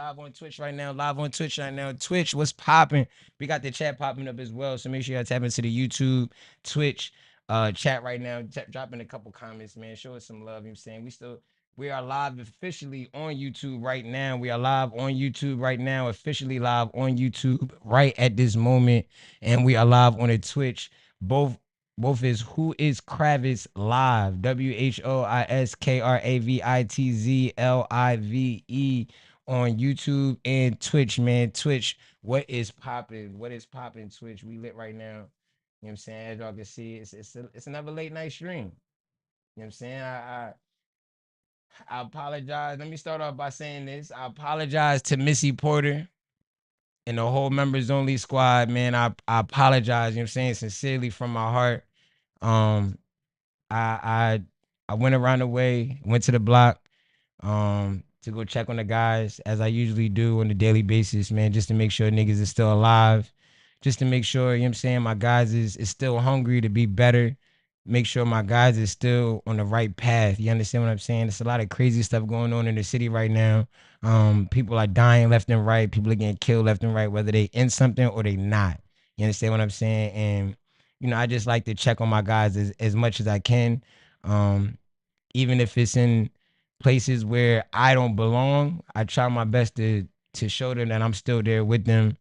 live on Twitch right now. Live on Twitch right now. Twitch, what's popping? We got the chat popping up as well. So make sure y'all tap into the YouTube, Twitch, chat right now. Drop in a couple comments, man. Show us some love. You know what I'm saying? We are live officially on YouTube right now. We are live on YouTube right now, officially live on YouTube right at this moment. And we are live on a Twitch. Both is Who is Kravitz Live, WHOISKRAVITZLIVE on YouTube and Twitch, man. Twitch, what is popping? What is popping, Twitch? We lit right now. You know what I'm saying? As y'all can see, it's another late night stream. You know what I'm saying? I apologize. Let me start off by saying this. I apologize to Missy Porter and the whole members only squad, man. I apologize, you know what I'm saying, sincerely from my heart. Um, I I went around the way, went to the block, to go check on the guys as I usually do on a daily basis, man, just to make sure niggas is still alive, just to make sure, you know what I'm saying, my guys is still hungry to be better. Make sure my guys is still on the right path. You understand what I'm saying? There's a lot of crazy stuff going on in the city right now. People are dying left and right. People are getting killed left and right, whether they in something or they not. You understand what I'm saying? And I just like to check on my guys as much as I can. Um, Even if it's in places where I don't belong, I try my best to show them that I'm still there with them,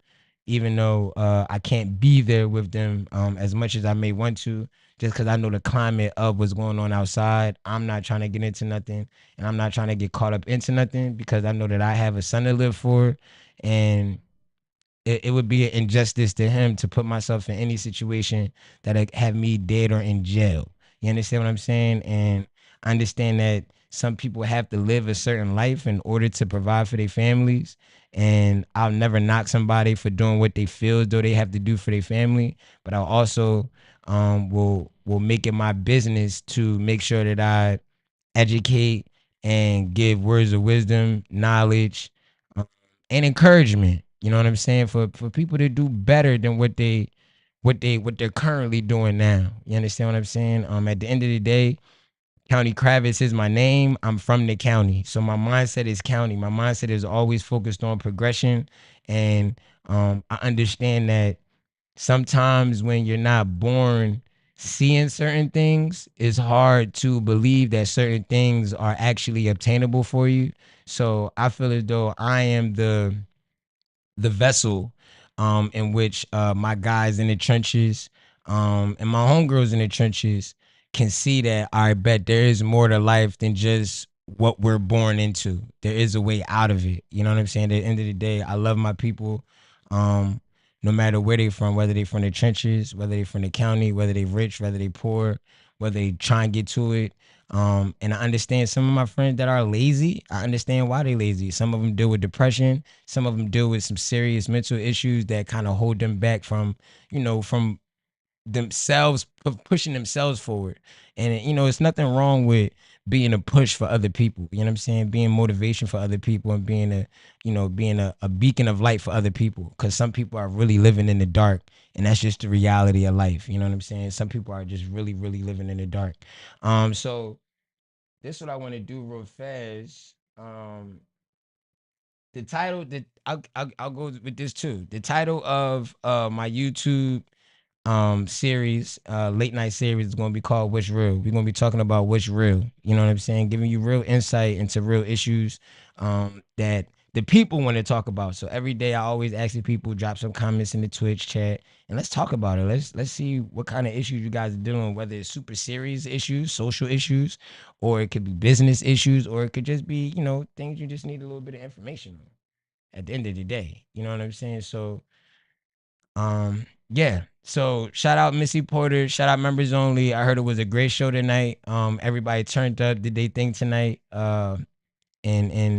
even though I can't be there with them as much as I may want to, just because I know the climate of what's going on outside. I'm not trying to get into nothing, and I'm not trying to get caught up into nothing because I know that I have a son to live for, and it would be an injustice to him to put myself in any situation that have me dead or in jail. You understand what I'm saying? And I understand that some people have to live a certain life in order to provide for their families. And I'll never knock somebody for doing what they feel as though they have to do for their family. But I'll also will make it my business to make sure that I educate and give words of wisdom, knowledge, um, and encouragement. You know what I'm saying? For people to do better than what they're currently doing now. You understand what I'm saying? At the end of the day, County Kravitz is my name. I'm from the county. So my mindset is county. My mindset is always focused on progression. And I understand that sometimes when you're not born seeing certain things, it's hard to believe that certain things are actually obtainable for you. So I feel as though I am the vessel in which my guys in the trenches and my homegirls in the trenches can see that I bet there is more to life than just what we're born into. There is a way out of it. You know what I'm saying? At the end of the day, I love my people. No matter where they from, whether they from the trenches, whether they from the county, whether they rich, whether they poor, whether they try and get to it. And I understand some of my friends that are lazy. I understand why they lazy. Some of them deal with depression. Some of them deal with some serious mental issues that kind of hold them back from, from themselves pushing themselves forward. And it's nothing wrong with being a push for other people. You know what I'm saying? Being motivation for other people and being a beacon of light for other people. Because some people are really living in the dark, and that's just the reality of life. You know what I'm saying? Some people are just really, really living in the dark. So this is what I want to do real fast. The title that I'll go with this too. The title of my YouTube series, late night series, is gonna be called What's Real. We're gonna be talking about what's real. You know what I'm saying? Giving you real insight into real issues that the people want to talk about. So every day I always ask the people, drop some comments in the Twitch chat and let's talk about it. Let's see what kind of issues you guys are dealing with, whether it's super serious issues, social issues, or it could be business issues, or it could just be, things you just need a little bit of information on at the end of the day. You know what I'm saying? So yeah. So shout out Missy Porter, shout out members only. I heard it was a great show tonight. Everybody turned up, did they think tonight? And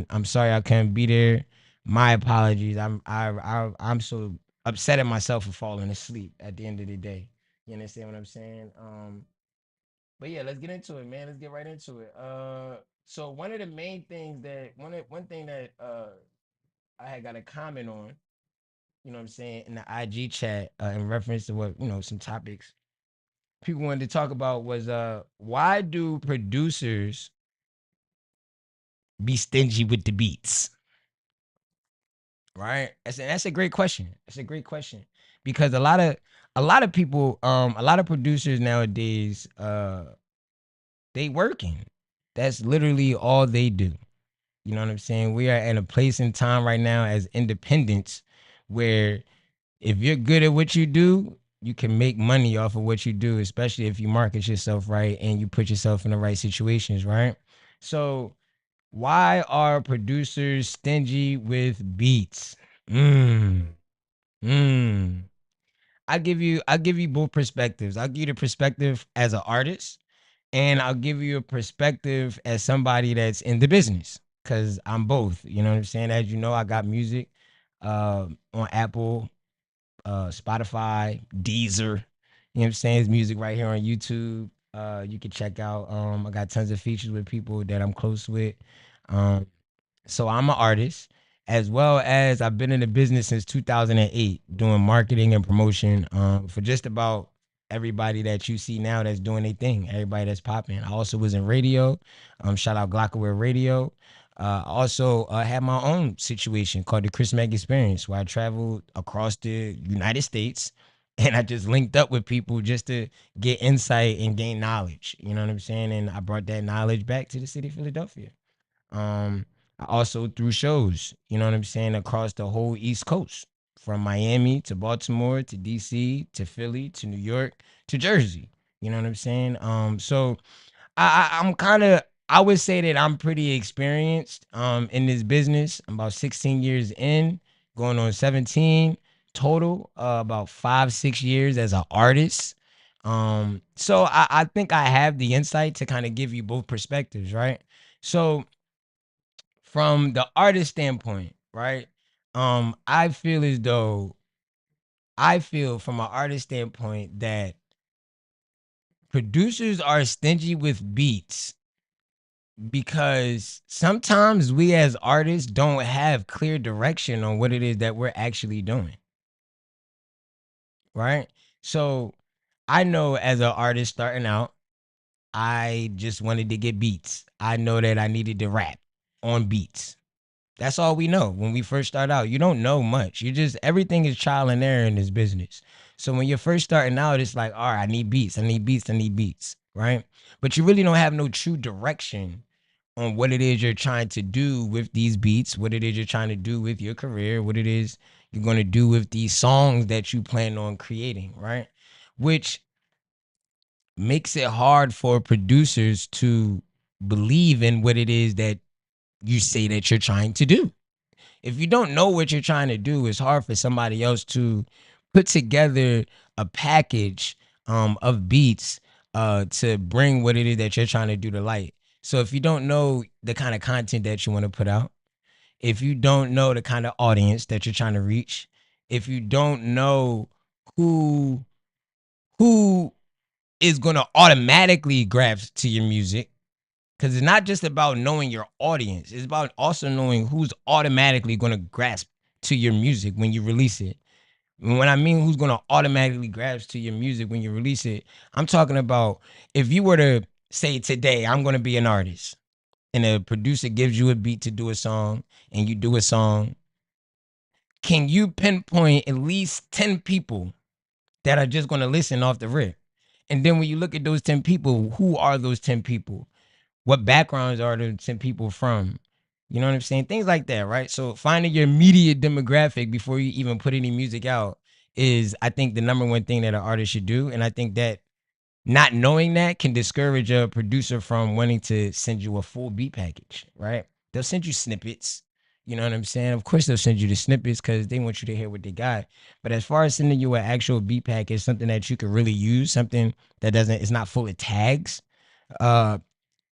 I'm sorry I couldn't be there. My apologies. I'm so upset at myself for falling asleep at the end of the day. You understand what I'm saying? But yeah, let's get into it, man. Let's get right into it. So one of the main things that one thing that I had got a comment on, you know what I'm saying, in the IG chat in reference to what, some topics people wanted to talk about was why do producers be stingy with the beats? right? That's a great question. That's a great question because a lot of people, a lot of producers nowadays, they working. That's literally all they do. You know what I'm saying? We are at a place in time right now as independents where if you're good at what you do, you can make money off of what you do, especially if you market yourself right and you put yourself in the right situations, right? So, why are producers stingy with beats? Mm, mm. I give you both perspectives. I'll give you the perspective as an artist, and I'll give you a perspective as somebody that's in the business. Cause I'm both. You know what I'm saying? As you know, I got music on Apple, Spotify, Deezer. You know what I'm saying? It's music right here on YouTube. You can check out. I got tons of features with people that I'm close with. Um, so I'm an artist, as well as I've been in the business since 2008, doing marketing and promotion for just about everybody that you see now that's doing their thing, everybody that's popping. I also was in radio. Shout out Glockaware Radio. Also had my own situation called the Chris Meg Experience, where I traveled across the United States, and I just linked up with people just to get insight and gain knowledge. You know what I'm saying? And I brought that knowledge back to the city of Philadelphia. Um, I also threw shows, you know what I'm saying, across the whole East Coast, from Miami to Baltimore to DC to Philly to New York to Jersey. You know what I'm saying? So I'm kind of, I would say that I'm pretty experienced in this business. I'm about 16 years in, going on 17 total, about 5, 6 years as an artist. So I think I have the insight to kind of give you both perspectives, right? So from the artist standpoint, right? I feel as though I feel from an artist standpoint that producers are stingy with beats because sometimes we as artists don't have clear direction on what it is that we're actually doing, right? So I know as an artist starting out, I just wanted to get beats. I know that I needed to rap on beats. That's all we know when we first start out. You don't know much. You just everything is trial and error in this business. So when you're first starting out, it's like, all right, I need beats, I need beats, I need beats, right? But you really don't have no true direction on what it is you're trying to do with these beats, what it is you're trying to do with your career, what it is you're going to do with these songs that you plan on creating, right? Which makes it hard for producers to believe in what it is that you say that you're trying to do. If you don't know what you're trying to do, it's hard for somebody else to put together a package of beats to bring what it is that you're trying to do to light. So if you don't know the kind of content that you want to put out, if you don't know the kind of audience that you're trying to reach, if you don't know who who is going to automatically grasp to your music, because it's not just about knowing your audience, it's about also knowing who's automatically going to grasp to your music when you release it. And when I mean who's going to automatically grasp to your music when you release it, I'm talking about if you were to say today, I'm going to be an artist, and a producer gives you a beat to do a song, and you do a song, can you pinpoint at least 10 people that are just going to listen off the rip? And then when you look at those 10 people, who are those 10 people? What backgrounds are the 10 people from? You know what I'm saying? Things like that, right? So finding your immediate demographic before you even put any music out is, I think, the number one thing that an artist should do. And I think that not knowing that can discourage a producer from wanting to send you a full beat package, right? They'll send you snippets. You know what I'm saying? Of course, they'll send you the snippets because they want you to hear what they got. But as far as sending you an actual beat package, something that you could really use, something that doesn't, it's not full of tags, uh,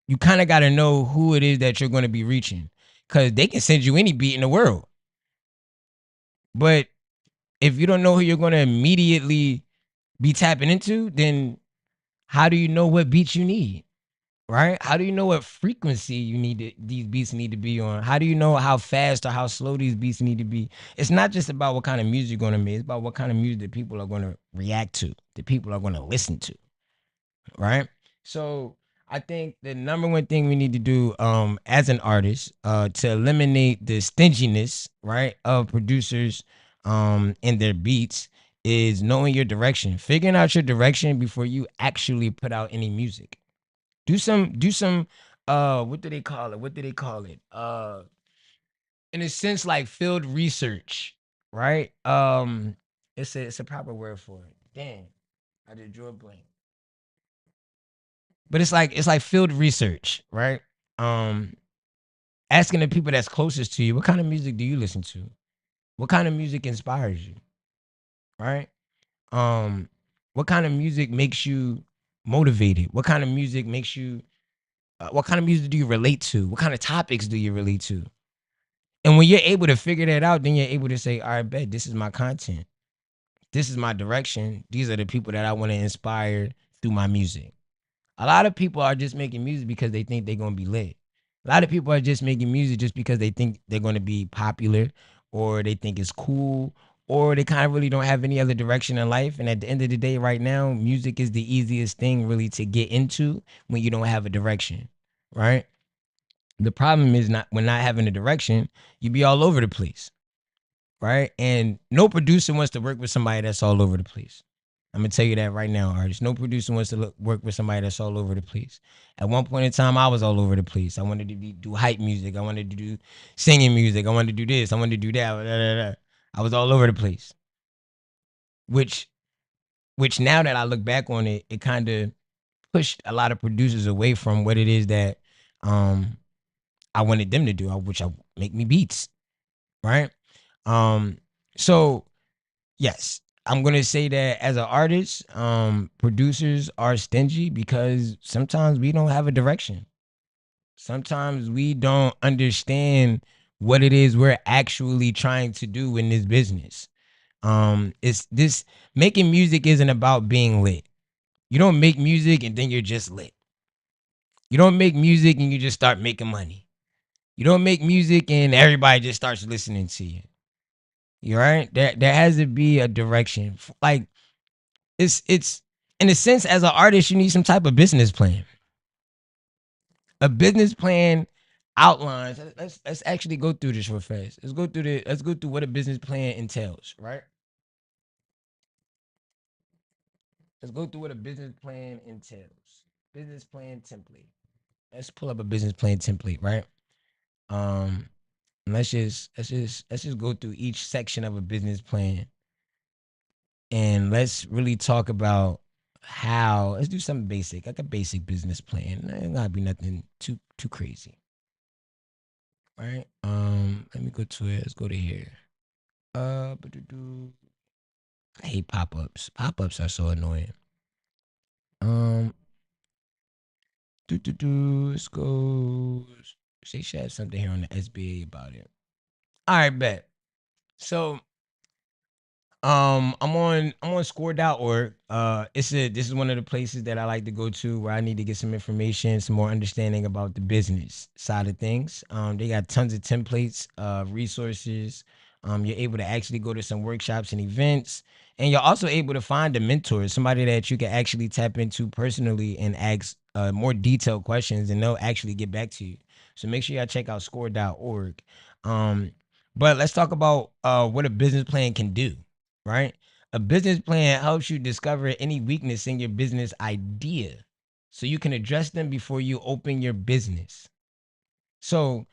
you kind of got to know who it is that you're going to be reaching, because they can send you any beat in the world. But if you don't know who you're going to immediately be tapping into, then how do you know what beats you need? Right? How do you know what frequency these beats need to be on? How do you know how fast or how slow these beats need to be? It's not just about what kind of music you're going to make. It's about what kind of music that people are going to react to, that people are going to listen to, right? So I think the number one thing we need to do as an artist to eliminate the stinginess, right, of producers in their beats is knowing your direction. Figuring out your direction before you actually put out any music. Do some what do they call it? What do they call it? In a sense like field research, right? It's a proper word for it. Damn. I just drew a blank. But it's like field research, right? Um, asking the people that's closest to you, what kind of music do you listen to? What kind of music inspires you, right? Um, what kind of music makes you motivated? What kind of music makes you? What kind of music do you relate to? What kind of topics do you relate to? And when you're able to figure that out, then you're able to say, "All right, bet this is my content. This is my direction. These are the people that I want to inspire through my music." A lot of people are just making music because they think they're gonna be lit. A lot of people are just making music just because they think they're gonna be popular, or they think it's cool, or they kind of really don't have any other direction in life. And at the end of the day, right now, music is the easiest thing really to get into when you don't have a direction, right? The problem is not when not having a direction, you be all over the place, right? And no producer wants to work with somebody that's all over the place. I'm gonna tell you that right now, artist. No producer wants to work with somebody that's all over the place. At one point in time, I was all over the place. I wanted to do hype music. I wanted to do singing music. I wanted to do this. I wanted to do that. Da, da, da. I was all over the place. Which, which now that I look back on it, it kind of pushed a lot of producers away from what it is that um, I wanted them to do, which I make me beats, right? Um, so yes, I'm gonna say that as an artist, producers are stingy because sometimes we don't have a direction. Sometimes we don't understand what it is we're actually trying to do in this business. It's this making music isn't about being lit. You don't make music and then you're just lit. You don't make music and you just start making money. You don't make music and everybody just starts listening to you. You right? There has to be a direction. Like it's in a sense as an artist you need some type of business plan. A business plan outlines. Let's actually go through this real fast. Let's go through what a business plan entails, right? Let's go through what a business plan entails. Business plan template. Let's pull up a business plan template, right? Um let's just go through each section of a business plan and let's really talk about how let's do something basic, like a basic business plan. It ain't gotta be nothing too crazy, right? Let me go to it. Let's go to here. Ba-do-do. I hate pop-ups. Pop-ups are so annoying. Um, let's go. They should have something here on the SBA about it. All right, bet. So I'm on score.org. This is one of the places that I like to go to where I need to get some information, some more understanding about the business side of things. They got tons of templates, resources. You're able to actually go to some workshops and events, and you're also able to find a mentor, somebody that you can actually tap into personally and ask more detailed questions, and they'll actually get back to you. So make sure y'all check out score.org. Um, but let's talk about what a business plan can do, right? A business plan helps you discover any weakness in your business idea so you can address them before you open your business. So,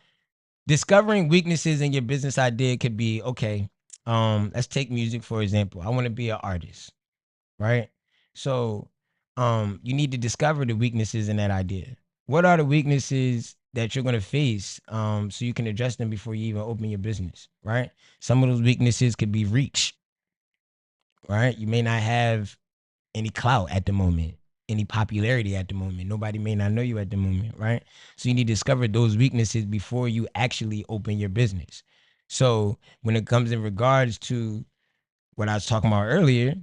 discovering weaknesses in your business idea could be okay. Let's take music for example. I want to be an artist, right? So, you need to discover the weaknesses in that idea. What are the weaknesses that you're going to face so you can address them before you even open your business, right? Some of those weaknesses could be reach, right? You may not have any clout at the moment, any popularity at the moment. Nobody may not know you at the moment, right? So you need to discover those weaknesses before you actually open your business. So when it comes in regards to what I was talking about earlier,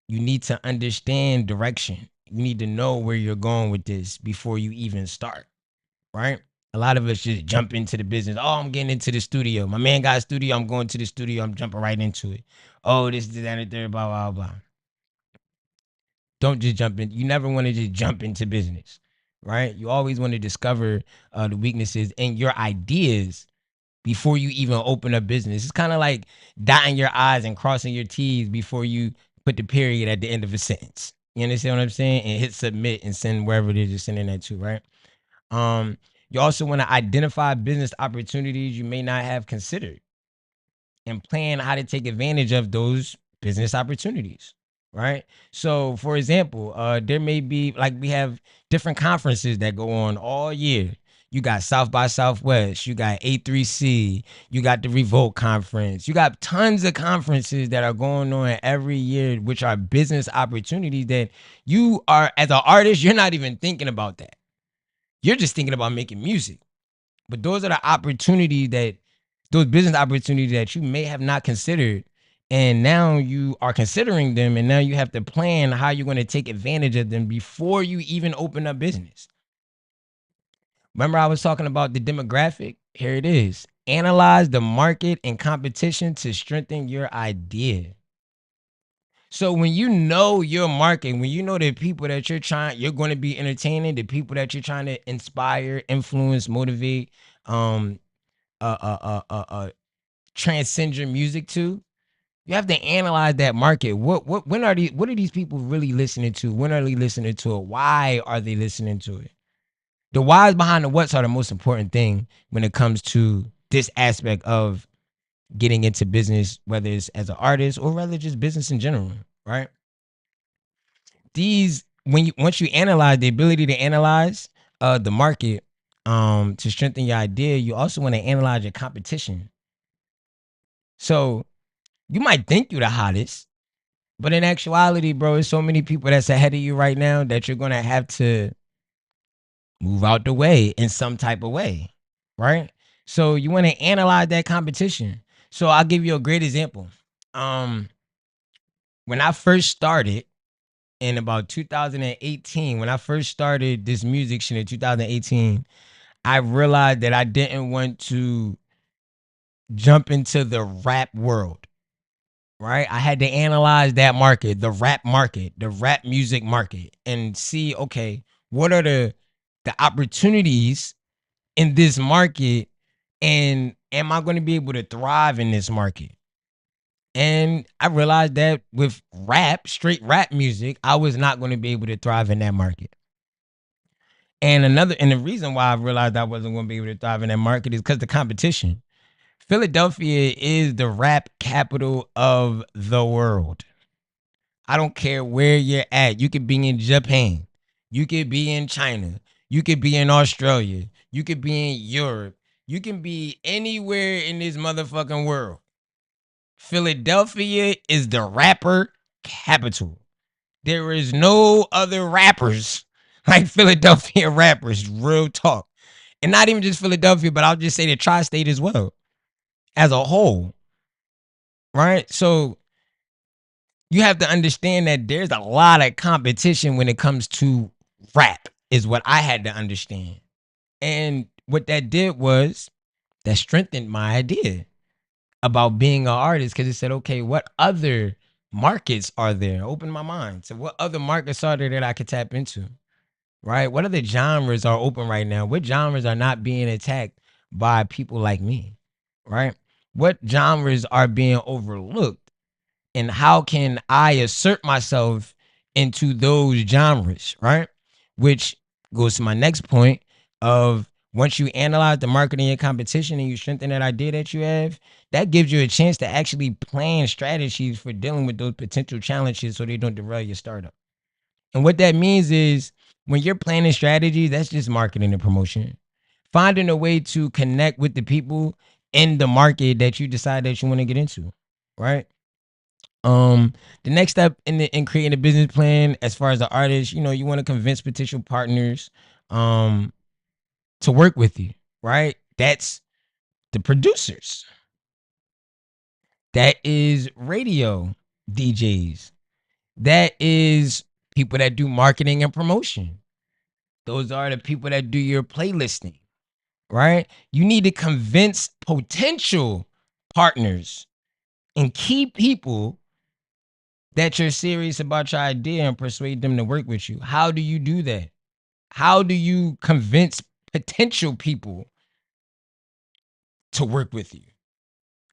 you need to understand direction. You need to know where you're going with this before you even start, right? A lot of us just jump into the business. Oh, I'm getting into the studio. My man got a studio. I'm going to the studio. I'm jumping right into it. Oh, this, that, and the third, blah, blah, blah. Don't just jump in. You never want to just jump into business. right? You always want to discover the weaknesses in your ideas before you even open a business. It's kind of like dotting your I's and crossing your T's before you put the period at the end of a sentence. You understand what I'm saying? And hit submit and send wherever it is you're sending that to, right? Um, you also want to identify business opportunities you may not have considered and plan how to take advantage of those business opportunities, right? So for example, there may be, like, we have different conferences that go on all year. You got South by Southwest, you got A3C, you got the Revolt conference, you got tons of conferences that are going on every year, which are business opportunities that you are, as an artist, you're not even thinking about that. You're just thinking about making music. But those are the opportunities that, those business opportunities that you may have not considered. And now you are considering them. And now you have to plan how you're going to take advantage of them before you even open up business. Remember, I was talking about the demographic? Here it is. Analyze the market and competition to strengthen your idea. So when you know your market, when you know the people that you're going to be entertaining, the people that you're trying to inspire, influence, motivate, um, transcend your music to, you have to analyze that market. What are these people really listening to? When are they listening to it? Why are they listening to it? The whys behind the whats are the most important thing when it comes to this aspect of getting into business, whether it's as an artist or rather just business in general, right? These, when you, once you analyze, the ability to analyze the market to strengthen your idea, you also want to analyze your competition. So you might think you're the hottest, but in actuality, bro, there's so many people that's ahead of you right now that you're gonna have to move out the way in some type of way, right? So you want to analyze that competition. So I'll give you a great example. Um, when I first started in about 2018, when I first started this music shit in 2018, I realized that I didn't want to jump into the rap world, right? I had to analyze that market, the rap music market, and see, okay, what are the opportunities in this market, and am I going to be able to thrive in this market? And I realized that with rap, straight rap music, I was not going to be able to thrive in that market. And the reason why I realized I wasn't going to be able to thrive in that market is because the competition. Philadelphia is the rap capital of the world. I don't care where you're at. You could be in Japan. You could be in China. You could be in Australia. You could be in Europe. You can be anywhere in this motherfucking world. Philadelphia is the rapper capital. There is no other rappers like Philadelphia rappers, real talk. And not even just Philadelphia, but I'll just say the tri state as well, as a whole, right? So you have to understand that there's a lot of competition when it comes to rap, is what I had to understand. And what that did was that strengthened my idea about being an artist, because it said, okay, what other markets are there? Open my mind. So what other markets are there that I could tap into? Right? What other genres are open right now? What genres are not being attacked by people like me? Right? What genres are being overlooked? And how can I assert myself into those genres, right? Which goes to my next point of, once you analyze the market and your competition and you strengthen that idea that you have, that gives you a chance to actually plan strategies for dealing with those potential challenges so they don't derail your startup. And what that means is, when you're planning strategies, that's just marketing and promotion. Finding a way to connect with the people in the market that you decide that you want to get into, right? The next step in creating a business plan, as far as the artist, you want to convince potential partners um to work with you, right? That's the producers. That is radio DJs. That is people that do marketing and promotion. Those are the people that do your playlisting, right? You need to convince potential partners and key people that you're serious about your idea and persuade them to work with you. How do you do that? How do you convince potential people to work with you?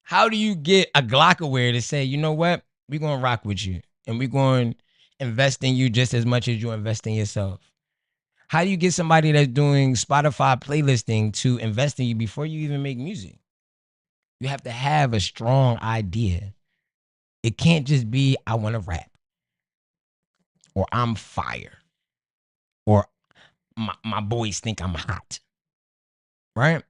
How do you get a Glockaware to say, you know what, we're gonna rock with you and we're going to invest in you just as much as you invest in yourself? How do you get somebody that's doing Spotify playlisting to invest in you before you even make music? You have to have a strong idea. It can't just be, I want to rap, or I'm fire, or my boys think I'm hot, right?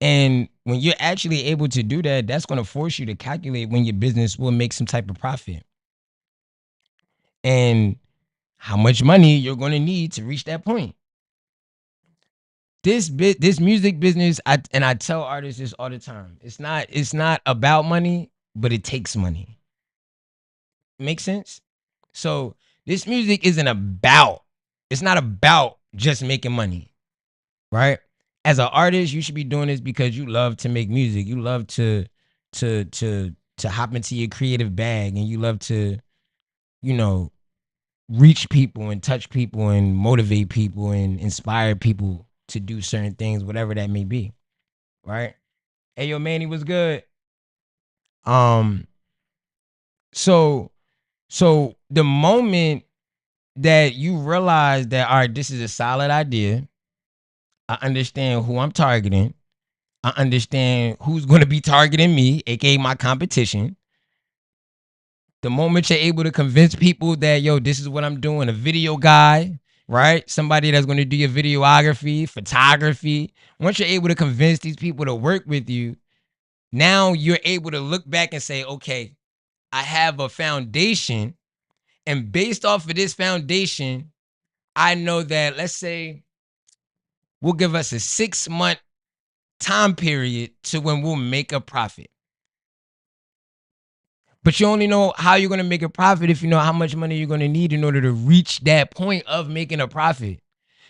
And when you're actually able to do that, that's going to force you to calculate when your business will make some type of profit and how much money you're going to need to reach that point. This music business, I tell artists this all the time. It's not about money, but it takes money. Make sense? So this music isn't about. It's not about just making money, right? As an artist, you should be doing this because you love to make music. You love to hop into your creative bag, and you love to, you know, reach people and touch people and motivate people and inspire people to do certain things, whatever that may be, right? Hey, yo, Manny was good. Um, so the moment that you realize that, all right, this is a solid idea, I understand who I'm targeting. I understand who's going to be targeting me, aka my competition. The moment you're able to convince people that, yo, this is what I'm doing, a video guy, right? Somebody that's going to do your videography, photography. Once you're able to convince these people to work with you, now you're able to look back and say, okay, I have a foundation. And based off of this foundation, I know that, let's say, we'll give us a 6-month time period to when we'll make a profit. But you only know how you're going to make a profit if you know how much money you're going to need in order to reach that point of making a profit.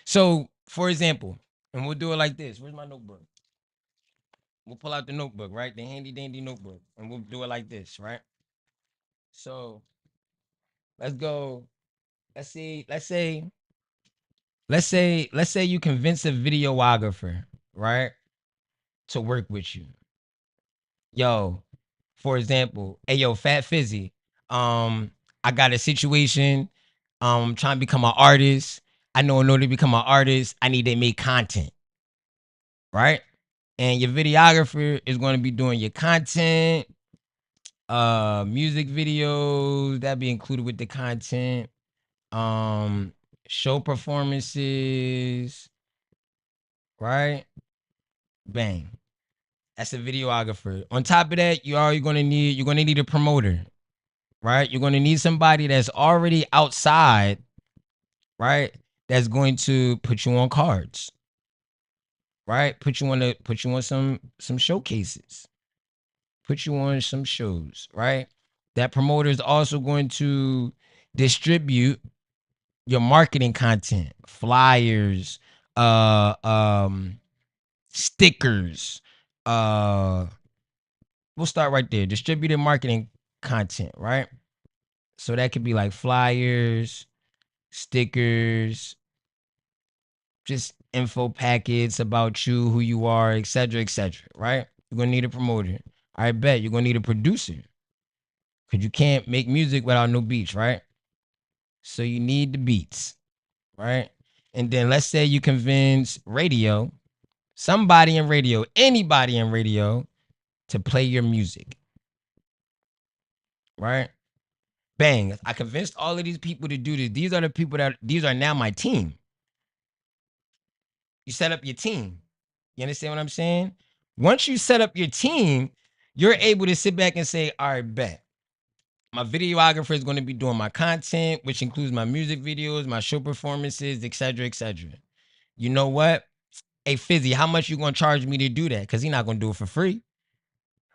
So, for example, and we'll do it like this. Where's my notebook? We'll pull out the notebook, right? The handy dandy notebook. And we'll do it like this, right? So, let's go. Let's say you convince a videographer, right, to work with you. Yo, for example, hey yo, Fat Fizzy, I got a situation. I'm trying to become an artist. I know in order to become an artist, I need to make content, right? And your videographer is going to be doing your content, music videos that be included with the content, um, show performances, right? Bang. That's a videographer. On top of that, you're gonna need a promoter, right? You're gonna need somebody that's already outside, right? That's going to put you on cards, right? Put you on some showcases, put you on some shows, right? That promoter is also going to distribute your marketing content, flyers, uh um stickers, uh we'll start right there. Distributed marketing content, right? So that could be like flyers, stickers, just info packets about you, who you are, etc., right? You're gonna need a promoter. I bet you're gonna need a producer because you can't make music without no beats, right? So you need the beats, right? And then let's say you convince radio, somebody in radio, anybody in radio, to play your music, right? Bang. I convinced all of these people to do this. These are now my team. You set up your team. You understand what I'm saying? Once you set up your team, you're able to sit back and say, all right, bet. My videographer is going to be doing my content, which includes my music videos, my show performances, etc. You know what? Hey, Fizzy, how much you going to charge me to do that? Because he's not going to do it for free.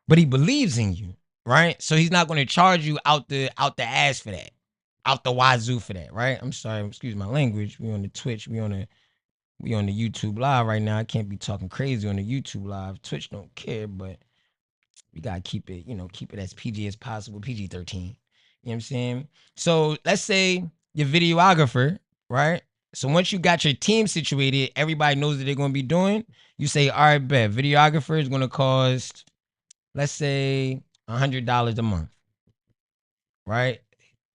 But he believes in you, right? So he's not going to charge you out the ass for that, out the wazoo for that, right? I'm sorry, excuse my language. We on the Twitch, we on the YouTube live right now. I can't be talking crazy on the YouTube live. Twitch don't care, but we gotta keep it as PG as possible, PG-13. You know what I'm saying? So let's say your videographer, right? So once you got your team situated, everybody knows what they're going to be doing. You say, all right, bet. Videographer is going to cost, let's say, $100 a month, right?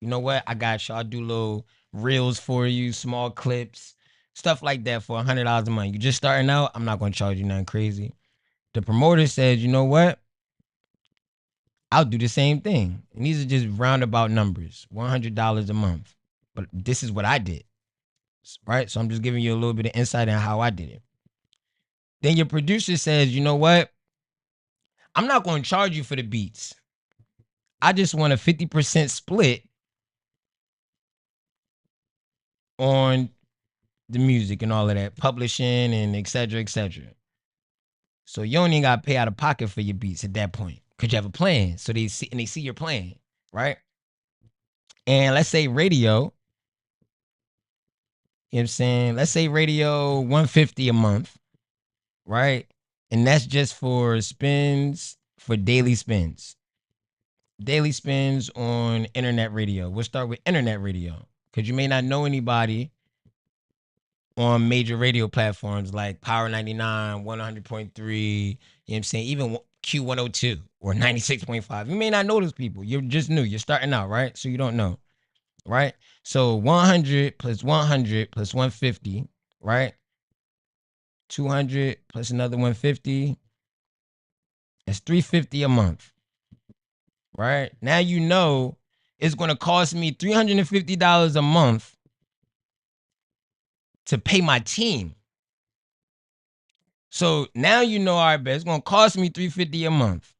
You know what? I got you. I'll do little reels for you, small clips, stuff like that for $100 a month. You just starting out. I'm not going to charge you nothing crazy. The promoter says, you know what? I'll do the same thing. And these are just roundabout numbers, $100 a month. But this is what I did, right? So I'm just giving you a little bit of insight on how I did it. Then your producer says, you know what? I'm not going to charge you for the beats. I just want a 50% split on the music and all of that, publishing and et cetera, et cetera. So you don't even got to pay out of pocket for your beats at that point because you have a plan. So they see your plan, right? And let's say radio, you know what I'm saying? Let's say radio 150 a month, right? And that's just for spins, for daily spins. Daily spins on internet radio. We'll start with internet radio because you may not know anybody on major radio platforms like Power 99, 100.3, you know what I'm saying? Even Q102 or 96.5. You may not know those people. You're just new. You're starting out, right? So you don't know, right? So 100 plus 100 plus 150, right? 200 plus another 150. That's 350 a month, right? Now you know it's going to cost me $350 a month to pay my team. So now you know, all right, bet it's going to cost me $350 a month.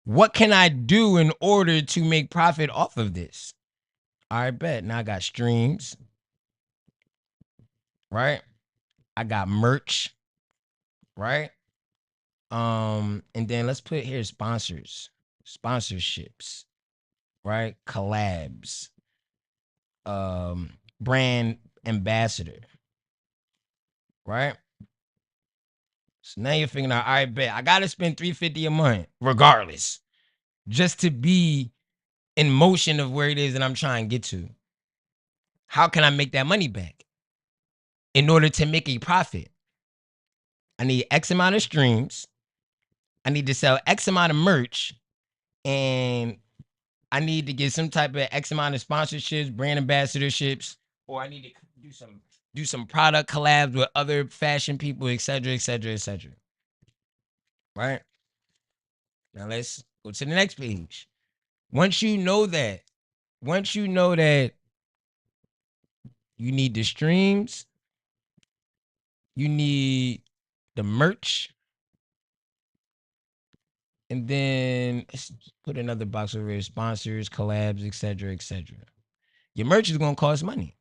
What can I do in order to make profit off of this? All right, bet. Now I got streams, right? I got merch, right? And then let's put here sponsors, sponsorships, right? Collabs, brand ambassador, right? So now you're figuring out, all right, bet I gotta spend $350 a month, regardless, just to be in motion of where it is that I'm trying to get to. How can I make that money back? In order to make a profit, I need X amount of streams. I need to sell X amount of merch, and I need to get some type of X amount of sponsorships, brand ambassadorships, or I need to do some product collabs with other fashion people, et cetera, et cetera, et cetera. Right? Now let's go to the next page. Once you know that you need the streams, you need the merch, and then let's put another box over here: sponsors, collabs, et cetera, et cetera. Your merch is gonna cost money.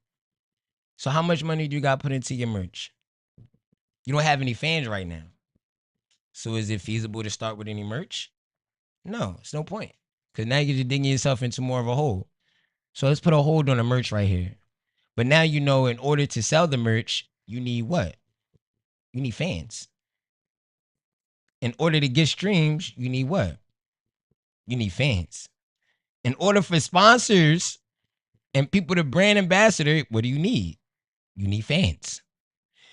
So how much money do you got put into your merch? You don't have any fans right now. So is it feasible to start with any merch? No, it's no point. Because now you're digging yourself into more of a hole. So let's put a hold on the merch right here. But now you know in order to sell the merch, you need what? You need fans. In order to get streams, you need what? You need fans. In order for sponsors and people to brand ambassador, what do you need? You need fans.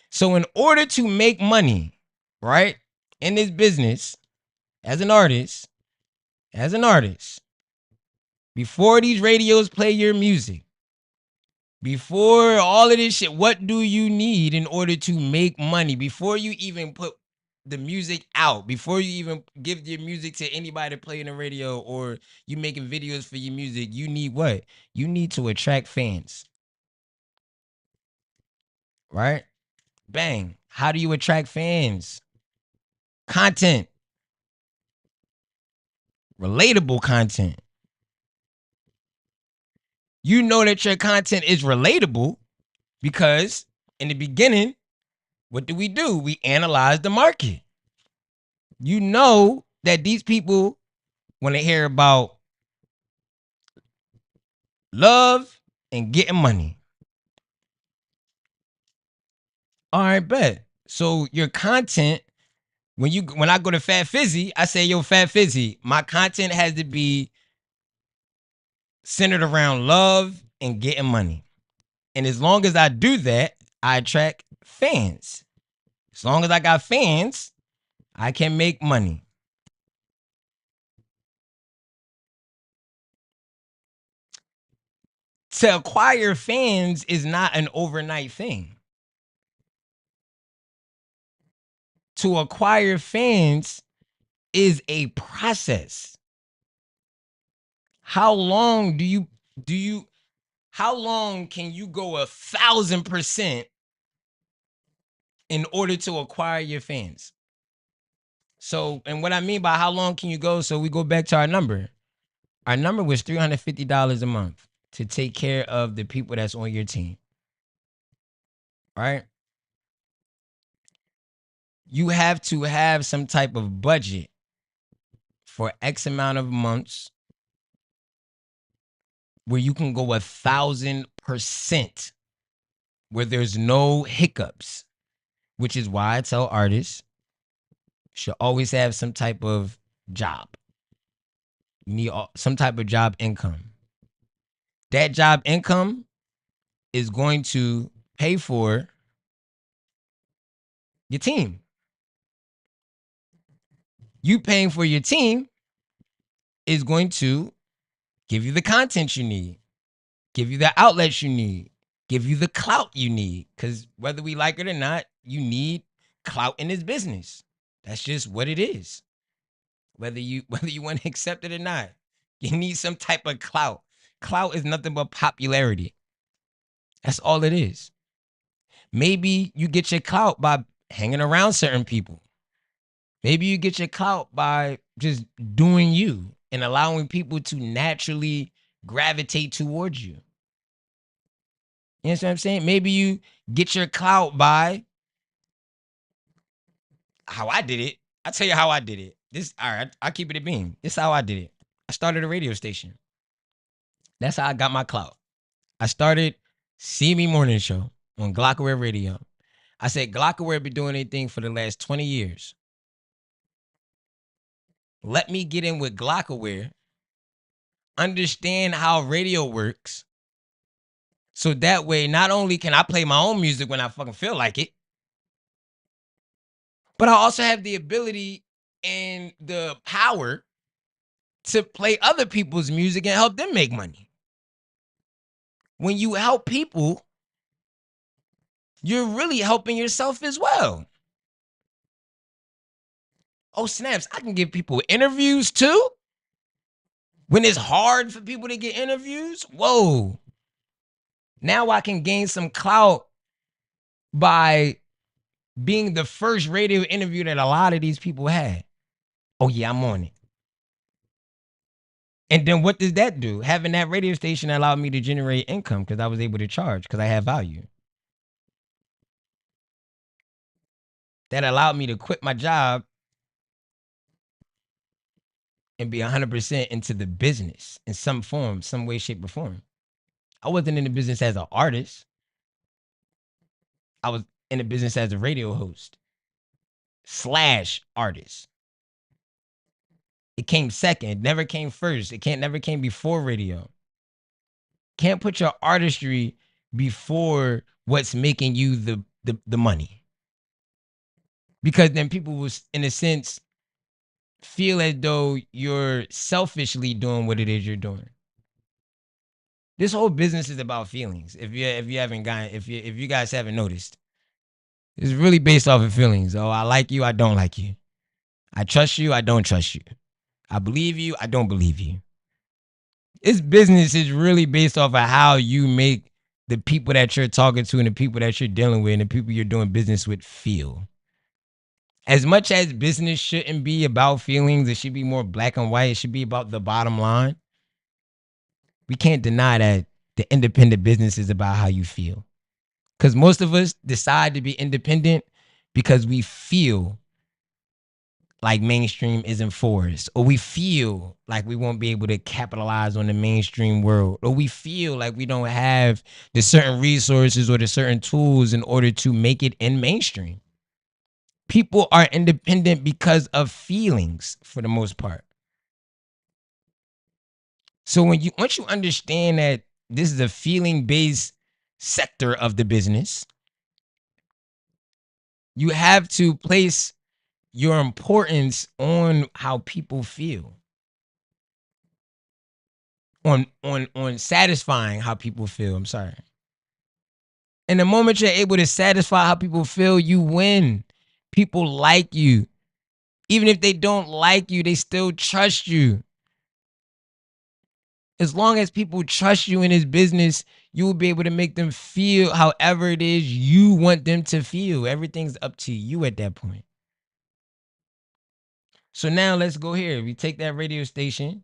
So in order to make money, right, in this business, as an artist, before these radios play your music, before all of this shit, what do you need in order to make money? Before you even put the music out, before you even give your music to anybody to play in the radio or you making videos for your music, you need what? You need to attract fans, right? Bang. How do you attract fans? Content, relatable content. You know that your content is relatable because in the beginning, what do? We analyze the market. You know that these people want to hear about love and getting money. All right, bet. So your content, when I go to Fat Fizzy, I say, yo, Fat Fizzy, my content has to be centered around love and getting money. And as long as I do that, I attract fans. As long as I got fans, I can make money. To acquire fans is not an overnight thing. To acquire fans is a process. How long do you how long can you go 1,000% in order to acquire your fans? So, and what I mean by how long can you go, so we go back to our number. Our number was $350 a month to take care of the people that's on your team. Right? You have to have some type of budget for X amount of months where you can go 1,000% where there's no hiccups, which is why I tell artists should always have some type of job. You need some type of job income. That job income is going to pay for your team. You paying for your team is going to give you the content you need, give you the outlets you need, give you the clout you need. Because whether we like it or not, you need clout in this business. That's just what it is. Whether you want to accept it or not, you need some type of clout. Clout is nothing but popularity. That's all it is. Maybe you get your clout by hanging around certain people. Maybe you get your clout by just doing you and allowing people to naturally gravitate towards you. You know what I'm saying? Maybe you get your clout by how I did it. I'll tell you how I did it. This, all right, I'll keep it a beam. This is how I did it. I started a radio station. That's how I got my clout. I started See Me Morning Show on Glockaware Radio. I said Glockaware been doing anything for the last 20 years. Let me get in with Glockaware, understand how radio works. So that way, not only can I play my own music when I fucking feel like it, but I also have the ability and the power to play other people's music and help them make money. When you help people, you're really helping yourself as well. Oh, snaps, I can give people interviews too. When it's hard for people to get interviews, whoa. Now I can gain some clout by being the first radio interview that a lot of these people had. Oh, yeah, I'm on it. And then what does that do? Having that radio station allowed me to generate income because I was able to charge because I have value. That allowed me to quit my job and be 100% into the business in some form, some way, shape, or form. I wasn't in the business as an artist. I was in the business as a radio host / artist. It came second. It never came first. It never came before radio. Can't put your artistry before what's making you the money. Because then people will, in a sense, feel as though you're selfishly doing what it is you're doing. This whole business is about feelings. If you haven't gotten, if you guys haven't noticed, it's really based off of feelings. Oh, I like you, I don't like you. I trust you, I don't trust you. I believe you, I don't believe you. This business is really based off of how you make the people that you're talking to and the people that you're dealing with and the people you're doing business with feel. As much as business shouldn't be about feelings, it should be more black and white. It should be about the bottom line. We can't deny that the independent business is about how you feel. Because most of us decide to be independent because we feel like mainstream isn't for us, or we feel like we won't be able to capitalize on the mainstream world, or we feel like we don't have the certain resources or the certain tools in order to make it in mainstream. People are independent because of feelings for the most part. So once you understand that this is a feeling based sector of the business, you have to place your importance on how people feel, on satisfying how people feel. I'm sorry. And the moment you're able to satisfy how people feel, you win. People like you. Even if they don't like you, they still trust you. As long as people trust you in this business, you will be able to make them feel however it is you want them to feel. Everything's up to you at that point. So now let's go here. We take that radio station,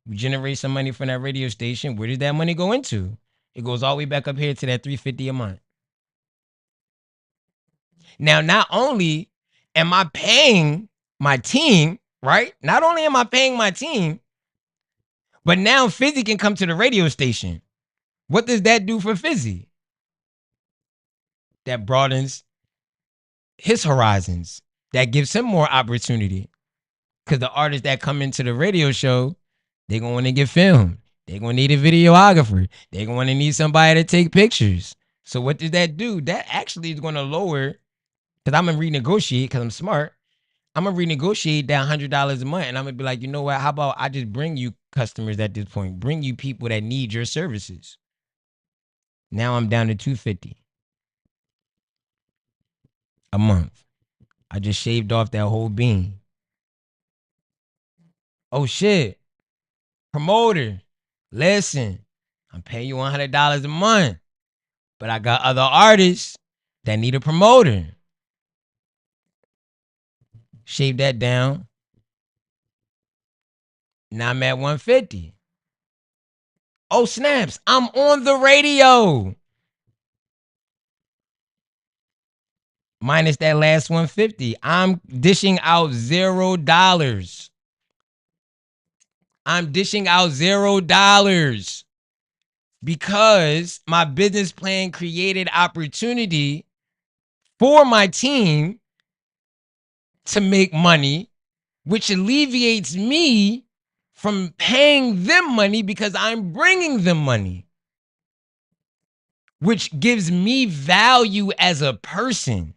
we generate some money from that radio station. Where does that money go into? It goes all the way back up here to that $350 a month. Now, not only am I paying my team, right? Not only am I paying my team, but now Fizzy can come to the radio station. What does that do for Fizzy? That broadens his horizons. That gives him more opportunity. Because the artists that come into the radio show, they're going to want to get filmed. They're going to need a videographer. They're going to need somebody to take pictures. So what does that do? That actually is going to lower, because I'm going to renegotiate because I'm smart. I'm going to renegotiate that $100 a month. And I'm going to be like, you know what? How about I just bring you customers at this point? Bring you people that need your services. Now I'm down to $250 a month. I just shaved off that whole bean. Oh, shit. Promoter, listen, I'm paying you $100 a month, but I got other artists that need a promoter. Shave that down. Now I'm at $150. Oh, snaps, I'm on the radio. Minus that last $150. I'm dishing out $0. I'm dishing out $0 because my business plan created opportunity for my team to make money, which alleviates me from paying them money because I'm bringing them money, which gives me value as a person,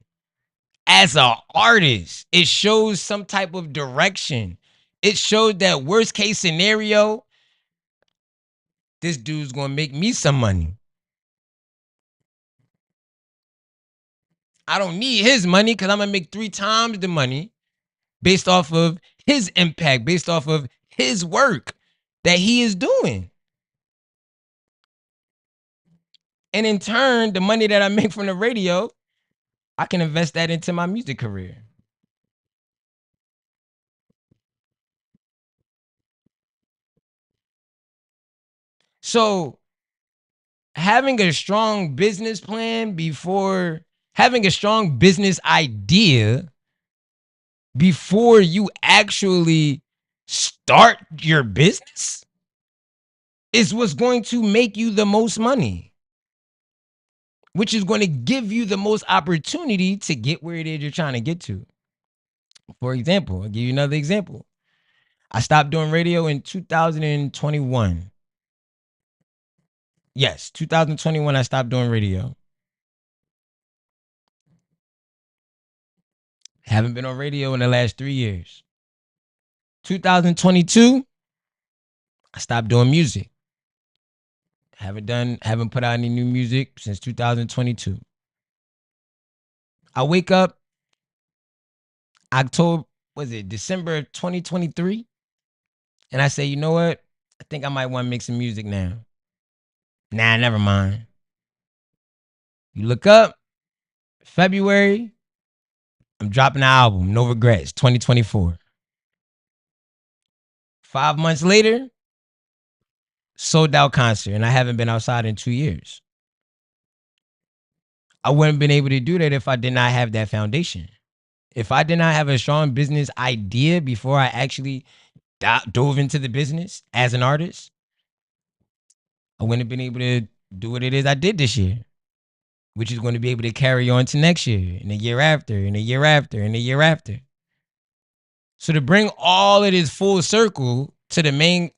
as an artist. It shows some type of direction. It showed that worst case scenario, this dude's gonna make me some money. I don't need his money because I'm gonna make 3 times the money based off of his impact, based off of his work that he is doing. And in turn, the money that I make from the radio, I can invest that into my music career. So having a strong business plan before having a strong business idea before you actually start your business is what's going to make you the most money, which is going to give you the most opportunity to get where it is you're trying to get to. For example, I'll give you another example. I stopped doing radio in 2021. Yes, 2021, I stopped doing radio. Haven't been on radio in the last 3 years. 2022, I stopped doing music. Haven't put out any new music since 2022. I wake up October, was it December of 2023? And I say, you know what? I think I might want to make some music now. Nah, never mind. You look up, February, I'm dropping an album, No Regrets, 2024. 5 months later, sold out concert, and I haven't been outside in 2 years. I wouldn't have been able to do that if I did not have that foundation. If I did not have a strong business idea before I actually dove into the business as an artist, I wouldn't have been able to do what it is I did this year, which is going to be able to carry on to next year and the year after and the year after and the year after. So to bring all of this full circle to the main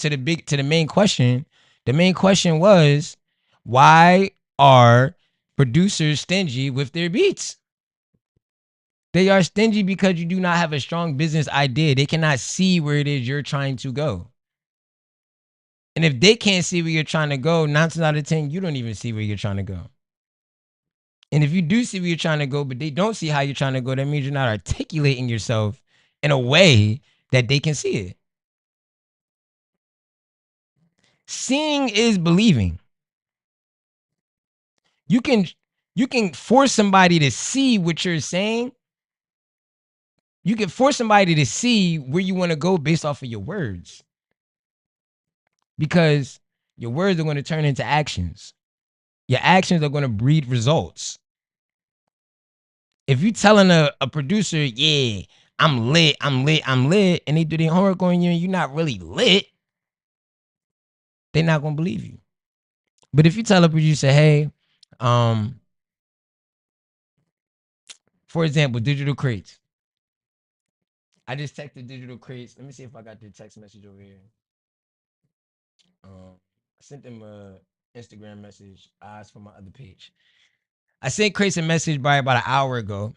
question, the main question was, why are producers stingy with their beats. They are stingy because you do not have a strong business idea. They cannot see where it is you're trying to go. And if they can't see where you're trying to go, 9 times out of 10, you don't even see where you're trying to go. And if you do see where you're trying to go, but they don't see how you're trying to go, that means you're not articulating yourself in a way that they can see it. Seeing is believing. You can force somebody to see what you're saying. You can force somebody to see where you want to go based off of your words. Because your words are going to turn into actions. Your actions are going to breed results. If you telling a producer, yeah, I'm lit, I'm lit, I'm lit, and they do their homework on you and you're not really lit, they're not gonna believe you. But if you tell a producer, hey, um, for example, digital crates. I just texted digital crates. Let me see if I got the text message over here. I sent them a Instagram message. I asked for my other page. I sent Crates a message by about an hour ago,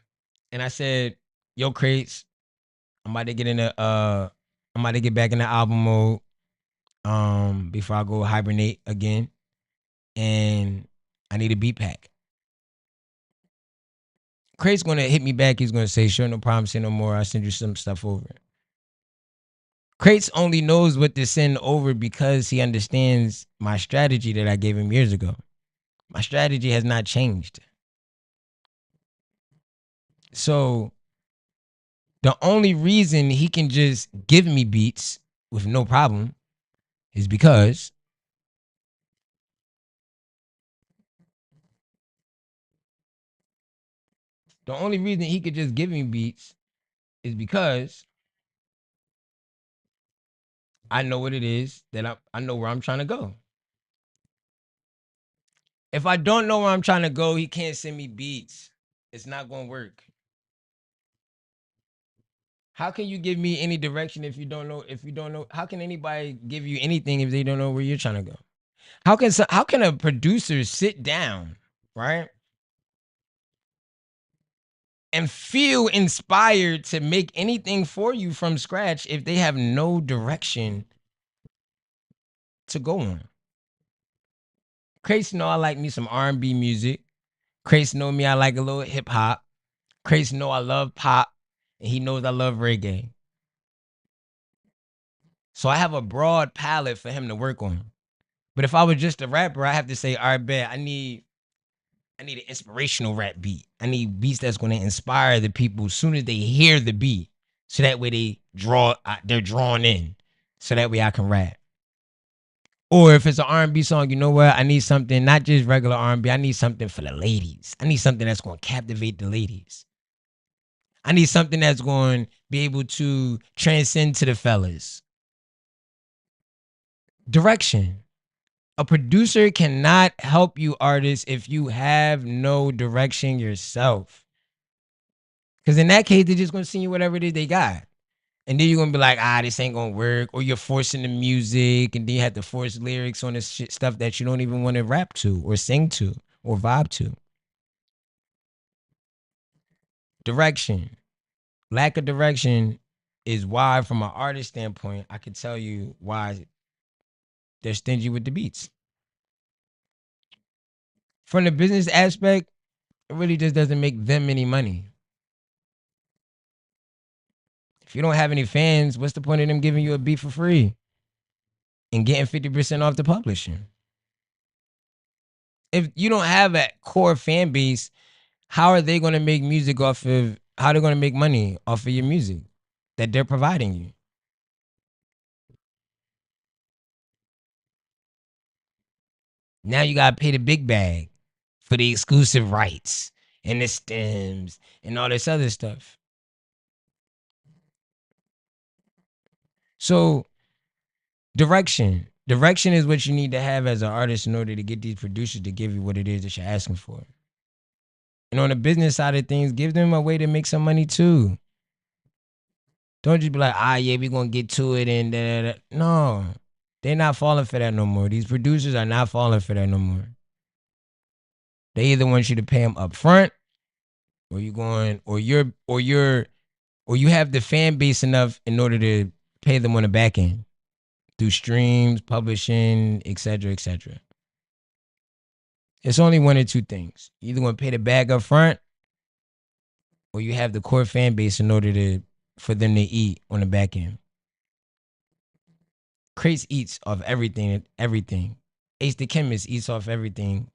and I said, "Yo, Crates, I'm about to get in the I'm about to get back in the album mode. Before I go hibernate again, and I need a beat pack." Crate's gonna hit me back. He's gonna say, "Sure, no problem. Say no more. I'll send you some stuff over." Crates only knows what to send over because he understands my strategy that I gave him years ago. My strategy has not changed. So the only reason he can just give me beats with no problem is because the only reason he could just give me beats is because I know what it is that I know where I'm trying to go. If I don't know where I'm trying to go, he can't send me beats. It's not going to work. How can you give me any direction if you don't know? If you don't know, how can anybody give you anything if they don't know where you're trying to go? How can a producer sit down, right, and feel inspired to make anything for you from scratch if they have no direction to go on? Crazy know I like me some R&B music. Crazy know me I like a little hip hop. Crazy know I love pop, and he knows I love reggae. So I have a broad palette for him to work on. But if I was just a rapper, I have to say, all right, bet I need an inspirational rap beat. I need beats that's going to inspire the people as soon as they hear the beat, so that way they're drawn in, so that way I can rap. Or if it's an R&B song, you know what? I need something not just regular R&B. I need something for the ladies. I need something that's going to captivate the ladies. I need something that's going to be able to transcend to the fellas. Direction. A producer cannot help you, artists, if you have no direction yourself. Because in that case, they're just gonna send you whatever it is they got. And then you're gonna be like, this ain't gonna work. Or you're forcing the music, and then you have to force lyrics on this shit, stuff that you don't even want to rap to or sing to or vibe to. Direction. Lack of direction is why, from an artist standpoint, I can tell you why they're stingy with the beats. From the business aspect, it really just doesn't make them any money. If you don't have any fans, what's the point of them giving you a beat for free and getting 50% off the publishing? If you don't have a core fan base, how are they going to make music off of, how are they going to make money off of your music that they're providing you? Now you got to pay the big bag for the exclusive rights and the stems and all this other stuff. So, direction. Direction is what you need to have as an artist in order to get these producers to give you what it is that you're asking for. And on the business side of things, give them a way to make some money too. Don't just be like, yeah, we gonna get to it and da, da, da. No, they're not falling for that no more. These producers are not falling for that no more. They either want you to pay them up front, or you going, or you have the fan base enough in order to pay them on the back end through streams, publishing, etc., etc. It's only one or two things. You either want to pay the bag up front, or you have the core fan base in order to for them to eat on the back end. Crates eats off everything, everything. Ace the Chemist eats off everything.